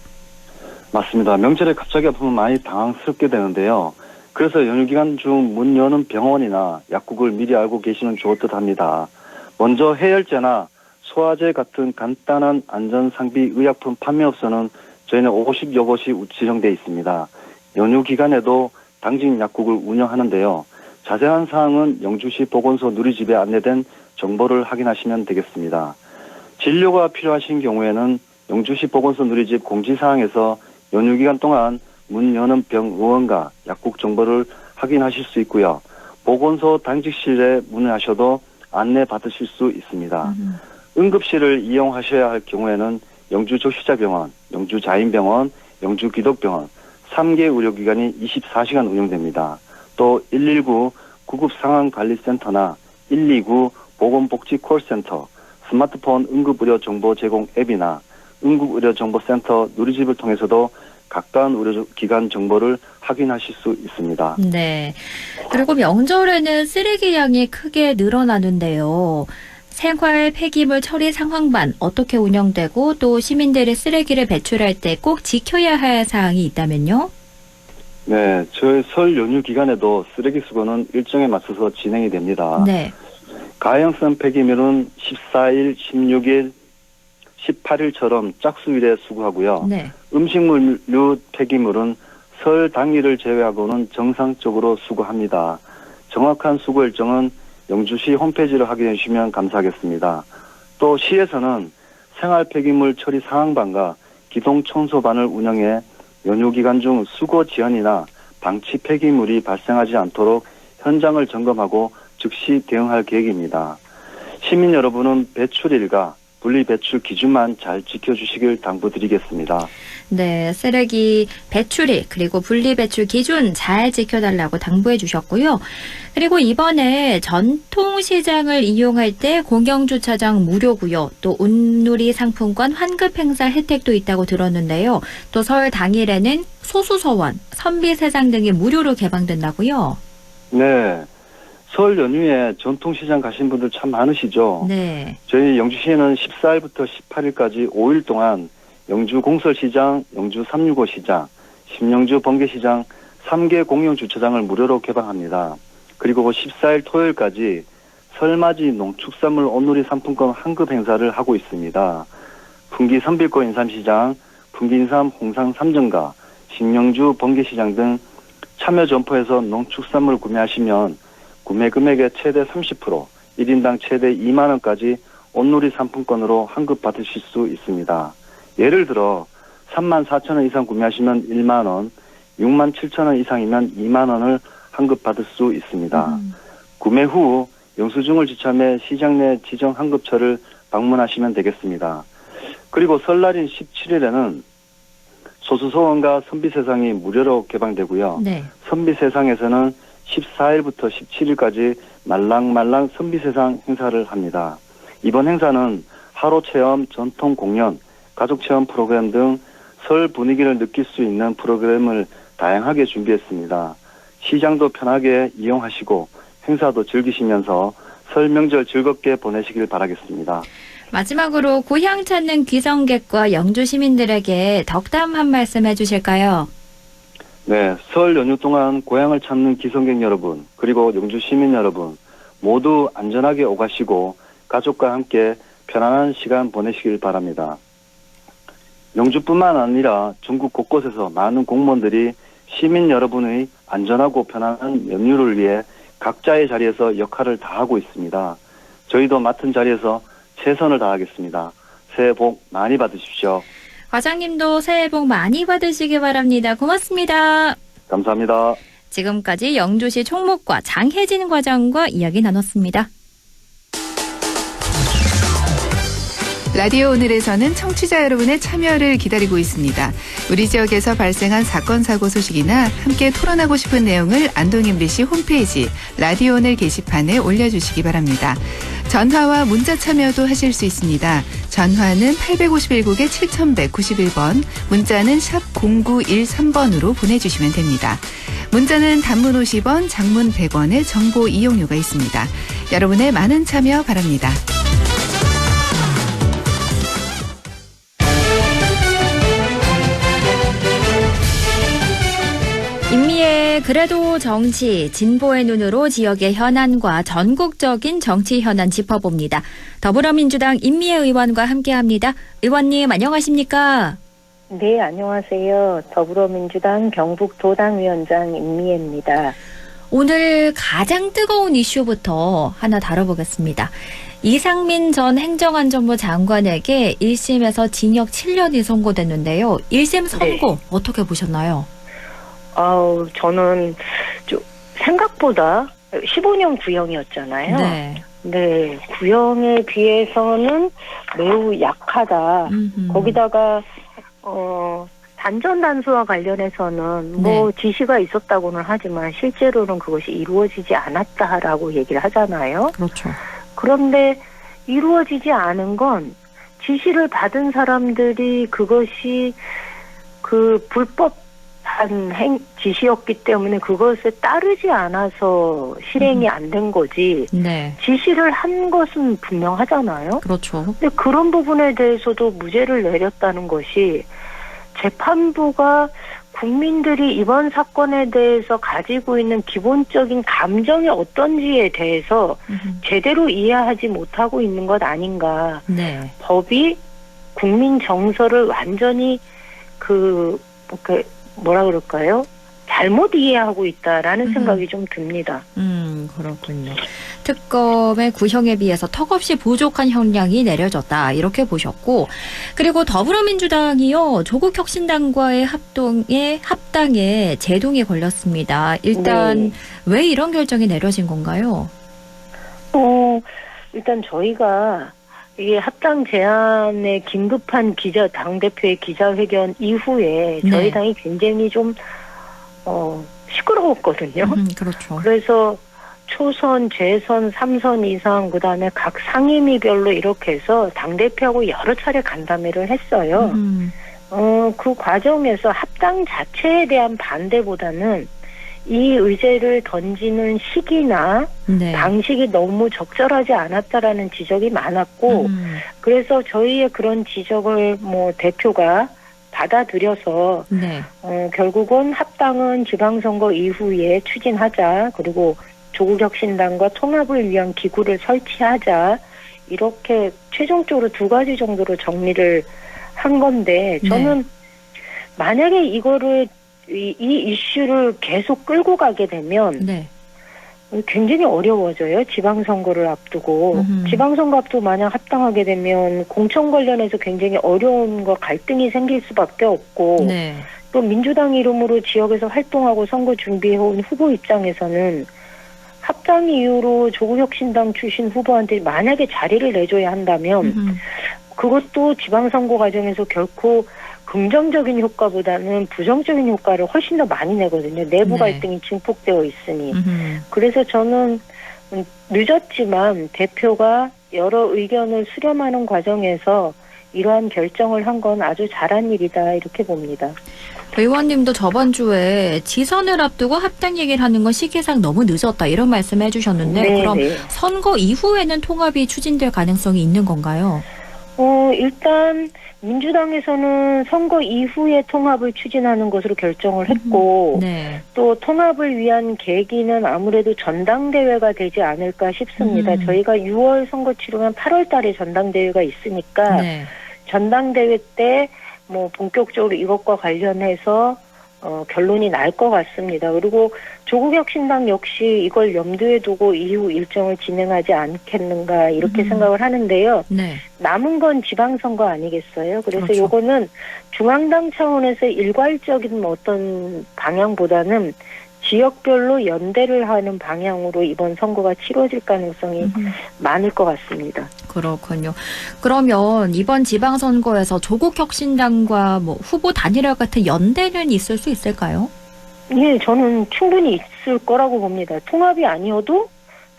맞습니다. 명절에 갑자기 아프면 많이 당황스럽게 되는데요. 그래서 연휴 기간 중 문 여는 병원이나 약국을 미리 알고 계시는 좋을 합니다. 먼저 해열제나 소화제 같은 간단한 안전상비 의약품 판매업소는 저희는 50여 곳이 지정되어 있습니다. 연휴 기간에도 당직 약국을 운영하는데요. 자세한 사항은 영주시 보건소 누리집에 안내된 정보를 확인하시면 되겠습니다. 진료가 필요하신 경우에는 영주시 보건소 누리집 공지사항에서 연휴 기간 동안 문 여는 병의원과 약국 정보를 확인하실 수 있고요. 보건소 당직실에 문의하셔도 안내 받으실 수 있습니다. 응급실을 이용하셔야 할 경우에는 영주 적시자병원, 영주 자인병원, 영주 기독병원 3개 의료기관이 24시간 운영됩니다. 또 119 구급상황관리센터나 129 보건복지콜센터, 스마트폰 응급의료 정보 제공 앱이나 응급의료정보센터 누리집을 통해서도 가까운 의료기관 정보를 확인하실 수 있습니다. 네. 그리고 명절에는 쓰레기 양이 크게 늘어나는데요. 생활 폐기물 처리 상황반 어떻게 운영되고 또 시민들이 쓰레기를 배출할 때 꼭 지켜야 할 사항이 있다면요? 네. 저희 설 연휴 기간에도 쓰레기 수거는 일정에 맞춰서 진행이 됩니다. 네. 가연성 폐기물은 14일, 16일, 18일처럼 짝수일에 수거하고요. 네. 음식물류 폐기물은 설 당일을 제외하고는 정상적으로 수거합니다. 정확한 수거 일정은 영주시 홈페이지를 확인해 주시면 감사하겠습니다. 또 시에서는 생활 폐기물 처리 상황반과 기동 청소반을 운영해 연휴 기간 중 수거 지연이나 방치 폐기물이 발생하지 않도록 현장을 점검하고 즉시 대응할 계획입니다. 시민 여러분은 배출일과 분리배출 기준만 잘 지켜주시길 당부드리겠습니다. 네, 쓰레기 배출일 그리고 분리배출 기준 잘 지켜달라고 당부해 주셨고요. 그리고 이번에 전통시장을 이용할 때 공영주차장 무료고요. 또 온누리 상품권 환급 행사 혜택도 있다고 들었는데요. 또 설 당일에는 소수서원, 선비세상 등이 무료로 개방된다고요? 네. 설 연휴에 전통시장 가신 분들 참 많으시죠? 네. 저희 영주시에는 14일부터 18일까지 5일 동안 영주 공설시장, 영주 365 시장, 신영주 번개시장 3개 공영주차장을 무료로 개방합니다. 그리고 14일 토요일까지 설맞이 농축산물 온누리 상품권 환급 행사를 하고 있습니다. 풍기 선빌고 인삼시장, 풍기 인삼 홍상 3정가, 신영주 번개시장 등 참여 점포에서 농축산물 구매하시면 구매 금액의 최대 30%, 1인당 최대 2만 원까지 온누리 상품권으로 환급 받으실 수 있습니다. 예를 들어 3만 4천 원 이상 구매하시면 1만 원, 6만 7천 원 이상이면 2만 원을 환급 받을 수 있습니다. 구매 후 영수증을 지참해 시장 내 지정 환급처를 방문하시면 되겠습니다. 그리고 설날인 17일에는 소수소원과 선비세상이 무료로 개방되고요. 네. 선비세상에서는 14일부터 17일까지 말랑말랑 선비세상 행사를 합니다. 이번 행사는 하루 체험, 전통 공연, 가족 체험 프로그램 등 설 분위기를 느낄 수 있는 프로그램을 다양하게 준비했습니다. 시장도 편하게 이용하시고 행사도 즐기시면서 설 명절 즐겁게 보내시길 바라겠습니다. 마지막으로 고향 찾는 귀성객과 영주 시민들에게 덕담 한 말씀 해주실까요? 네, 설 연휴 동안 고향을 찾는 귀성객 여러분, 그리고 영주 시민 여러분 모두 안전하게 오가시고 가족과 함께 편안한 시간 보내시길 바랍니다. 영주뿐만 아니라 전국 곳곳에서 많은 공무원들이 시민 여러분의 안전하고 편안한 연휴를 위해 각자의 자리에서 역할을 다하고 있습니다. 저희도 맡은 자리에서 최선을 다하겠습니다. 새해 복 많이 받으십시오. 과장님도 새해 복 많이 받으시기 바랍니다. 고맙습니다. 감사합니다. 지금까지 영주시 총무과 장혜진 과장과 이야기 나눴습니다. 라디오 오늘에서는 청취자 여러분의 참여를 기다리고 있습니다. 우리 지역에서 발생한 사건, 사고 소식이나 함께 토론하고 싶은 내용을 안동 MBC 홈페이지 라디오 오늘 게시판에 올려주시기 바랍니다. 전화와 문자 참여도 하실 수 있습니다. 전화는 851국에 7191번, 문자는 샵 0913번으로 보내주시면 됩니다. 문자는 단문 50원, 장문 100원의 정보 이용료가 있습니다. 여러분의 많은 참여 바랍니다. 임미의 그래도 정치, 진보의 눈으로 지역의 현안과 전국적인 정치 현안 짚어봅니다. 더불어민주당 임미애 의원과 함께합니다. 의원님 안녕하십니까? 네, 안녕하세요. 더불어민주당 경북도당위원장 임미애입니다. 오늘 가장 뜨거운 이슈부터 하나 다뤄보겠습니다. 이상민 전 행정안전부 장관에게 1심에서 징역 7년이 선고됐는데요. 1심 선고 네. 어떻게 보셨나요? 저는 생각보다 15년 구형이었잖아요. 네. 네, 구형에 비해서는 매우 약하다. 거기다가 단전 단수와 관련해서는 뭐 지시가 있었다고는 하지만 실제로는 그것이 이루어지지 않았다라고 얘기를 하잖아요. 그렇죠. 그런데 이루어지지 않은 건 지시를 받은 사람들이 그것이 그 불법 지시였기 때문에 그것에 따르지 않아서 실행이 안 된 거지. 네. 지시를 한 것은 분명하잖아요. 그렇죠. 근데 그런 부분에 대해서도 무죄를 내렸다는 것이 재판부가 국민들이 이번 사건에 대해서 가지고 있는 기본적인 감정이 어떤지에 대해서 제대로 이해하지 못하고 있는 것 아닌가. 네. 법이 국민 정서를 완전히 뭐라 그럴까요? 잘못 이해하고 있다라는 생각이 좀 듭니다. 그렇군요. 특검의 구형에 비해서 턱없이 부족한 형량이 내려졌다. 이렇게 보셨고, 그리고 더불어민주당이요, 조국혁신당과의 합당에 제동이 걸렸습니다. 일단 왜 이런 결정이 내려진 건가요? 일단 저희가 이게 합당 제안의 긴급한 당대표의 기자회견 이후에 저희 당이 굉장히 좀 시끄러웠거든요. 그렇죠. 그래서 초선, 재선, 3선 이상 그다음에 각 상임위별로 이렇게 해서 당대표하고 여러 차례 간담회를 했어요. 그 과정에서 합당 자체에 대한 반대보다는 이 의제를 던지는 시기나 방식이 너무 적절하지 않았다라는 지적이 많았고 그래서 저희의 그런 지적을 대표가 받아들여서 결국은 합당은 지방선거 이후에 추진하자. 그리고 조국혁신당과 통합을 위한 기구를 설치하자. 이렇게 최종적으로 2가지 정도로 정리를 한 건데 저는 만약에 이거를 이 이슈를 계속 끌고 가게 되면 굉장히 어려워져요. 지방선거를 앞두고. 지방선거 앞두고 만약 합당하게 되면 공천 관련해서 굉장히 어려움과 갈등이 생길 수밖에 없고 또 민주당 이름으로 지역에서 활동하고 선거 준비해온 후보 입장에서는 합당 이후로 조국혁신당 출신 후보한테 만약에 자리를 내줘야 한다면 그것도 지방선거 과정에서 결코 긍정적인 효과보다는 부정적인 효과를 훨씬 더 많이 내거든요. 내부 갈등이 증폭되어 있으니. 그래서 저는 늦었지만 대표가 여러 의견을 수렴하는 과정에서 이러한 결정을 한 건 아주 잘한 일이다 이렇게 봅니다. 의원님도 저번 주에 지선을 앞두고 합당 얘기를 하는 건 시기상 너무 늦었다 이런 말씀해 주셨는데 네, 그럼 네. 선거 이후에는 통합이 추진될 가능성이 있는 건가요? 일단 민주당에서는 선거 이후에 통합을 추진하는 것으로 결정을 했고 네. 또 통합을 위한 계기는 아무래도 전당대회가 되지 않을까 싶습니다. 저희가 6월 선거 치르면 8월 달에 전당대회가 있으니까 네. 전당대회 때 뭐 본격적으로 이것과 관련해서 결론이 날 것 같습니다. 그리고 조국혁신당 역시 이걸 염두에 두고 이후 일정을 진행하지 않겠는가 이렇게 생각을 하는데요. 네. 남은 건 지방선거 아니겠어요? 그래서 그렇죠. 요거는 중앙당 차원에서 일괄적인 어떤 방향보다는 지역별로 연대를 하는 방향으로 이번 선거가 치러질 가능성이 많을 것 같습니다. 그렇군요. 그러면 이번 지방선거에서 조국혁신당과 뭐 후보 단일화 같은 연대는 있을 수 있을까요? 예, 저는 충분히 있을 거라고 봅니다. 통합이 아니어도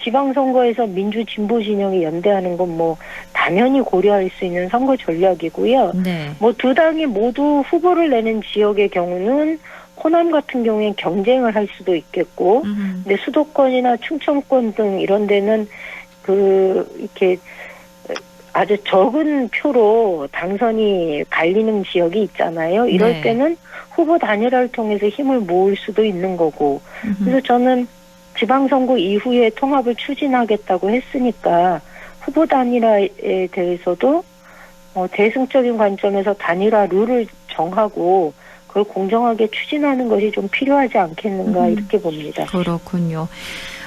지방선거에서 민주진보 진영이 연대하는 건 뭐 당연히 고려할 수 있는 선거 전략이고요. 네. 뭐 두 당이 모두 후보를 내는 지역의 경우는 호남 같은 경우에 경쟁을 할 수도 있겠고, 근데 수도권이나 충청권 등 이런 데는 이렇게 아주 적은 표로 당선이 갈리는 지역이 있잖아요. 이럴 네. 때는 후보 단일화를 통해서 힘을 모을 수도 있는 거고. 그래서 저는 지방선거 이후에 통합을 추진하겠다고 했으니까 후보 단일화에 대해서도 대승적인 관점에서 단일화 룰을 정하고 그걸 공정하게 추진하는 것이 좀 필요하지 않겠는가 이렇게 봅니다. 그렇군요.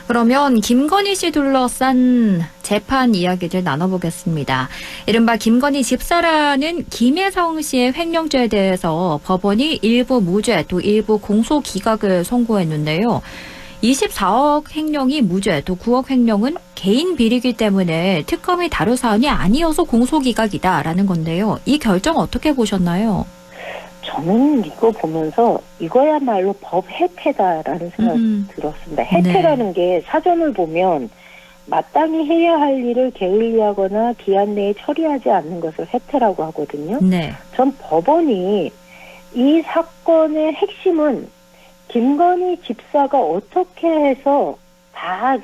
그러면 김건희 씨 둘러싼 재판 이야기를 나눠보겠습니다. 이른바 김건희 집사라는 김혜성 씨의 횡령죄에 대해서 법원이 일부 무죄 또 일부 공소 기각을 선고했는데요. 24억 횡령이 무죄 또 9억 횡령은 개인 비리이기 때문에 특검이 다룰 사안이 아니어서 공소 기각이다라는 건데요. 이 결정 어떻게 보셨나요? 저는 이거 보면서 이거야말로 법 해태다라는 생각이 들었습니다. 해태라는 게 사전을 보면 마땅히 해야 할 일을 게을리하거나 기한 내에 처리하지 않는 것을 해태라고 하거든요. 네. 전 법원이 이 사건의 핵심은 김건희 집사가 어떻게 해서 다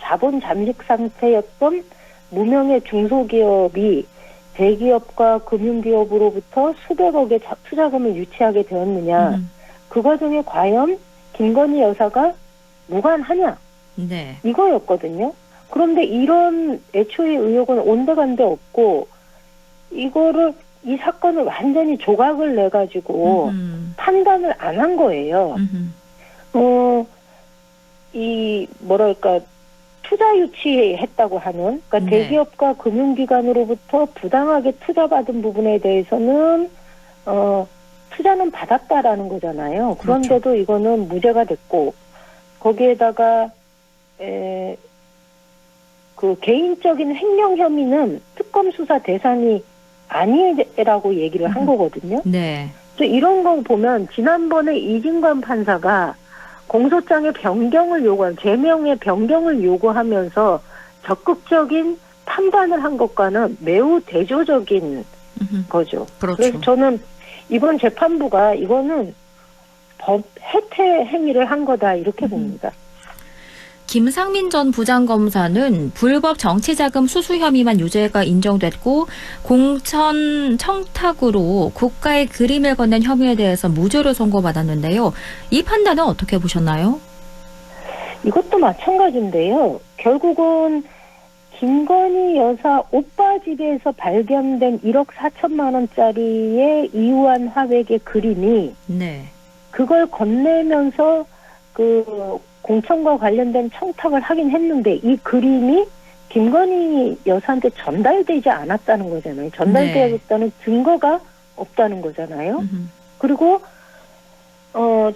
자본 잠식 상태였던 무명의 중소기업이 대기업과 금융기업으로부터 수백억의 투자금을 유치하게 되었느냐. 그 과정에 과연 김건희 여사가 무관하냐. 네. 이거였거든요. 그런데 이런 애초의 의혹은 온데간데 없고 이 사건을 완전히 조각을 내가지고 판단을 안 한 거예요. 투자 유치했다고 하는, 그러니까 네. 대기업과 금융기관으로부터 부당하게 투자받은 부분에 대해서는 투자는 받았다라는 거잖아요. 그런데도 그렇죠. 이거는 무죄가 됐고 거기에다가 그 개인적인 횡령 혐의는 특검 수사 대상이 아니라고 얘기를 한 거거든요. 네. 이런 거 보면 지난번에 이진관 판사가 공소장의 변경을 제명의 변경을 요구하면서 적극적인 판단을 한 것과는 매우 대조적인 거죠. 그렇죠. 그래서 저는 이번 재판부가 이거는 법 해태 행위를 한 거다 이렇게 봅니다. 김상민 전 부장검사는 불법 정치자금 수수 혐의만 유죄가 인정됐고 공천 청탁으로 국가의 그림을 건넨 혐의에 대해서 무죄로 선고받았는데요. 이 판단은 어떻게 보셨나요? 이것도 마찬가지인데요. 결국은 김건희 여사 오빠 집에서 발견된 1억 4천만 원짜리의 이우한 화백의 그림이 네. 그걸 건네면서 공천과 관련된 청탁을 하긴 했는데 이 그림이 김건희 여사한테 전달되지 않았다는 거잖아요. 전달되었다는 증거가 없다는 거잖아요. 그리고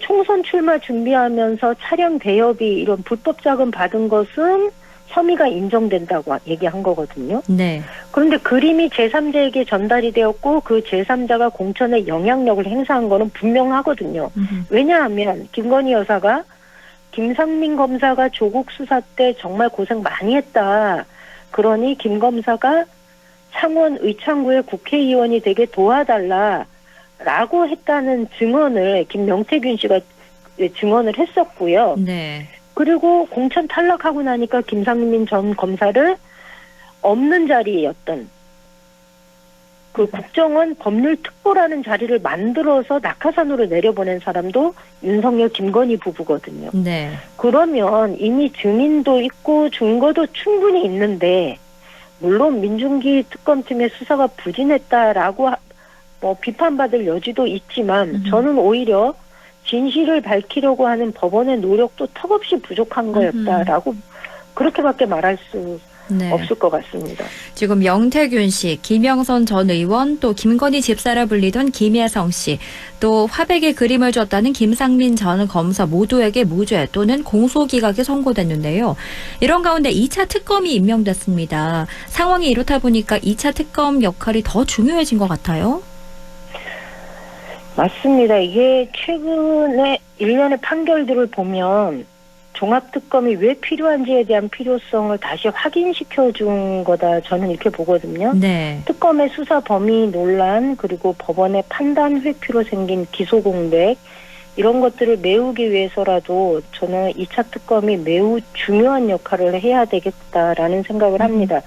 총선 출마 준비하면서 차량 대여비 이런 불법 자금 받은 것은 혐의가 인정된다고 얘기한 거거든요. 네. 그런데 그림이 제3자에게 전달이 되었고 그 제3자가 공천에 영향력을 행사한 거는 분명하거든요. 왜냐하면 김건희 여사가 김상민 검사가 조국 수사 때 정말 고생 많이 했다. 그러니 김 검사가 창원 의창구의 국회의원이 되게 도와달라라고 했다는 증언을 김명태균 씨가 증언을 했었고요. 네. 그리고 공천 탈락하고 나니까 김상민 전 검사를 없는 자리였던 그 국정원 법률특보라는 자리를 만들어서 낙하산으로 내려보낸 사람도 윤석열 김건희 부부거든요. 네. 그러면 이미 증인도 있고 증거도 충분히 있는데 물론 민중기 특검팀의 수사가 부진했다라고 뭐 비판받을 여지도 있지만 저는 오히려 진실을 밝히려고 하는 법원의 노력도 턱없이 부족한 거였다라고 그렇게밖에 말할 수 없을 것 같습니다. 지금 영태균 씨, 김영선 전 의원, 또 김건희 집사라 불리던 김혜성 씨, 또 화백의 그림을 줬다는 김상민 전 검사 모두에게 무죄 또는 공소기각이 선고됐는데요. 이런 가운데 2차 특검이 임명됐습니다. 상황이 이렇다 보니까 2차 특검 역할이 더 중요해진 것 같아요. 맞습니다. 이게 최근에 일련의 판결들을 보면 종합특검이 왜 필요한지에 대한 필요성을 다시 확인시켜준 거다 저는 이렇게 보거든요. 네. 특검의 수사 범위 논란 그리고 법원의 판단 회피로 생긴 기소 공백 이런 것들을 메우기 위해서라도 저는 2차 특검이 매우 중요한 역할을 해야 되겠다라는 생각을 합니다.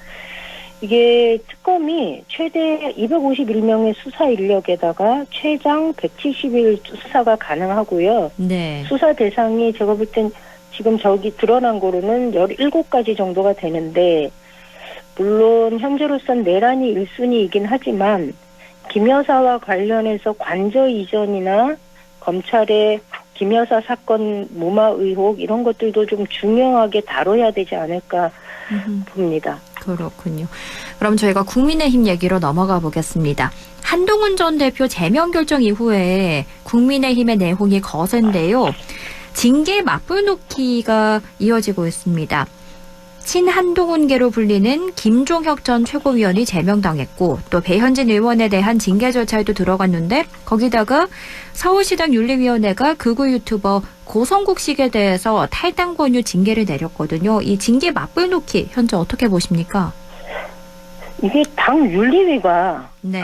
이게 특검이 최대 251명의 수사 인력에다가 최장 170일 수사가 가능하고요. 네. 수사 대상이 제가 볼 땐 지금 저기 드러난 거로는 17가지 정도가 되는데 물론 현재로선 내란이 1순위이긴 하지만 김 여사와 관련해서 관저 이전이나 검찰의 김 여사 사건 무마 의혹 이런 것들도 좀 중요하게 다뤄야 되지 않을까 봅니다. 그렇군요. 그럼 저희가 국민의힘 얘기로 넘어가 보겠습니다. 한동훈 전 대표 제명 결정 이후에 국민의힘의 내홍이 거센데요. 징계 맞불놓기가 이어지고 있습니다. 친한동훈계로 불리는 김종혁 전 최고위원이 제명당했고 또 배현진 의원에 대한 징계 절차에도 들어갔는데 거기다가 서울시당 윤리위원회가 극우 유튜버 고성국 씨에 대해서 탈당 권유 징계를 내렸거든요. 이 징계 맞불놓기 현재 어떻게 보십니까? 이게 당 윤리위가 네.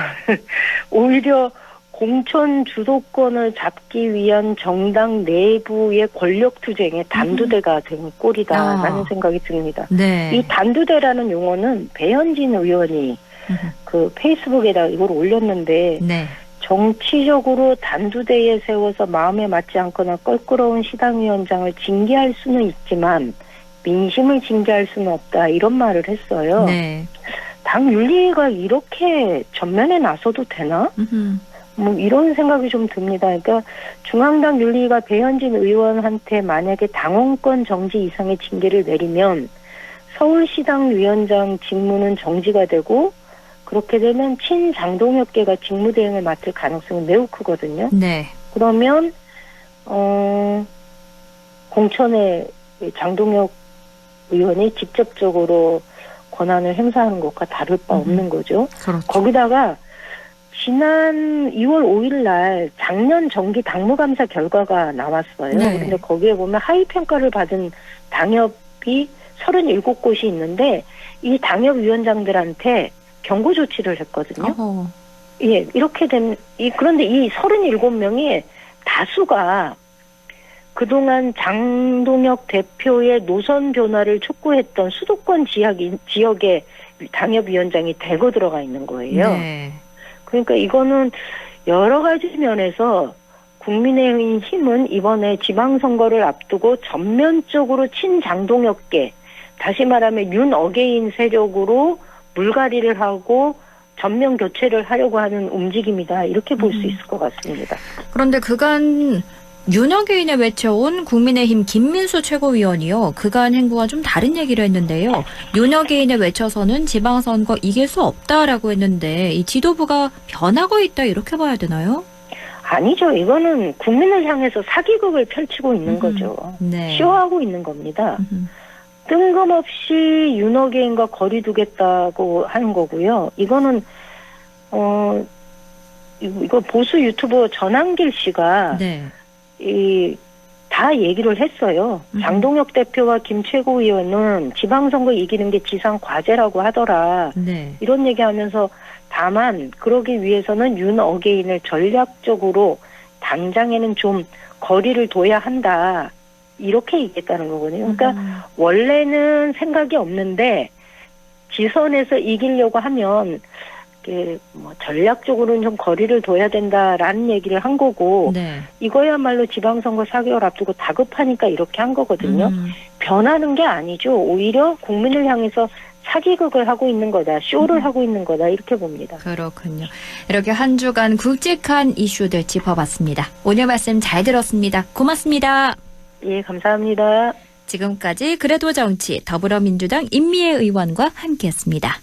오히려 공천 주도권을 잡기 위한 정당 내부의 권력투쟁의 단두대가 된 꼴이다라는 생각이 듭니다. 네. 이 단두대라는 용어는 배현진 의원이 그 페이스북에다 이걸 올렸는데 네. 정치적으로 단두대에 세워서 마음에 맞지 않거나 껄끄러운 시당위원장을 징계할 수는 있지만 민심을 징계할 수는 없다 이런 말을 했어요. 네. 당 윤리가 이렇게 전면에 나서도 되나? 뭐 이런 생각이 좀 듭니다. 그러니까 중앙당 윤리가 배현진 의원한테 만약에 당원권 정지 이상의 징계를 내리면 서울시당 위원장 직무는 정지가 되고 그렇게 되면 친장동혁계가 직무대행을 맡을 가능성이 매우 크거든요. 네. 그러면 공천에 장동혁 의원이 직접적으로 권한을 행사하는 것과 다를 바 없는 거죠. 그렇죠. 거기다가 지난 2월 5일 날 작년 정기 당무감사 결과가 나왔어요. 네. 그런데 거기에 보면 하위 평가를 받은 당협이 37곳이 있는데 이 당협위원장들한테 경고 조치를 했거든요. 예, 이렇게 된 그런데 이 37명이 다수가 그동안 장동혁 대표의 노선 변화를 촉구했던 수도권 지역의 당협위원장이 대거 들어가 있는 거예요. 네. 그러니까 이거는 여러 가지 면에서 국민의힘은 이번에 지방선거를 앞두고 전면적으로 친장동혁계, 다시 말하면 윤어게인 세력으로 물갈이를 하고 전면 교체를 하려고 하는 움직임이다. 이렇게 볼 수 있을 것 같습니다. 그런데 그간 윤어게인에 외쳐온 국민의힘 김민수 최고위원이요. 그간 행보와 좀 다른 얘기를 했는데요. 윤어게인에 외쳐서는 지방선거 이길 수 없다라고 했는데 이 지도부가 변하고 있다 이렇게 봐야 되나요? 아니죠. 이거는 국민을 향해서 사기극을 펼치고 있는 거죠. 네. 쇼하고 있는 겁니다. 뜬금없이 윤어게인과 거리 두겠다고 하는 거고요. 이거는 이거 보수 유튜버 전한길 씨가 네. 다 얘기를 했어요. 장동혁 대표와 김 최고위원은 지방선거 이기는 게 지상 과제라고 하더라. 네. 이런 얘기하면서 다만 그러기 위해서는 윤 어게인을 전략적으로 당장에는 좀 거리를 둬야 한다. 이렇게 얘기했다는 거거든요. 그러니까 원래는 생각이 없는데 지선에서 이기려고 하면 뭐 전략적으로는 좀 거리를 둬야 된다라는 얘기를 한 거고 네. 이거야말로 지방선거 4개월 앞두고 다급하니까 이렇게 한 거거든요. 변하는 게 아니죠. 오히려 국민을 향해서 사기극을 하고 있는 거다. 쇼를 하고 있는 거다. 이렇게 봅니다. 그렇군요. 이렇게 한 주간 굵직한 이슈들 짚어봤습니다. 오늘 말씀 잘 들었습니다. 고맙습니다. 예, 감사합니다. 지금까지 그래도 정치 더불어민주당 임미애 의원과 함께했습니다.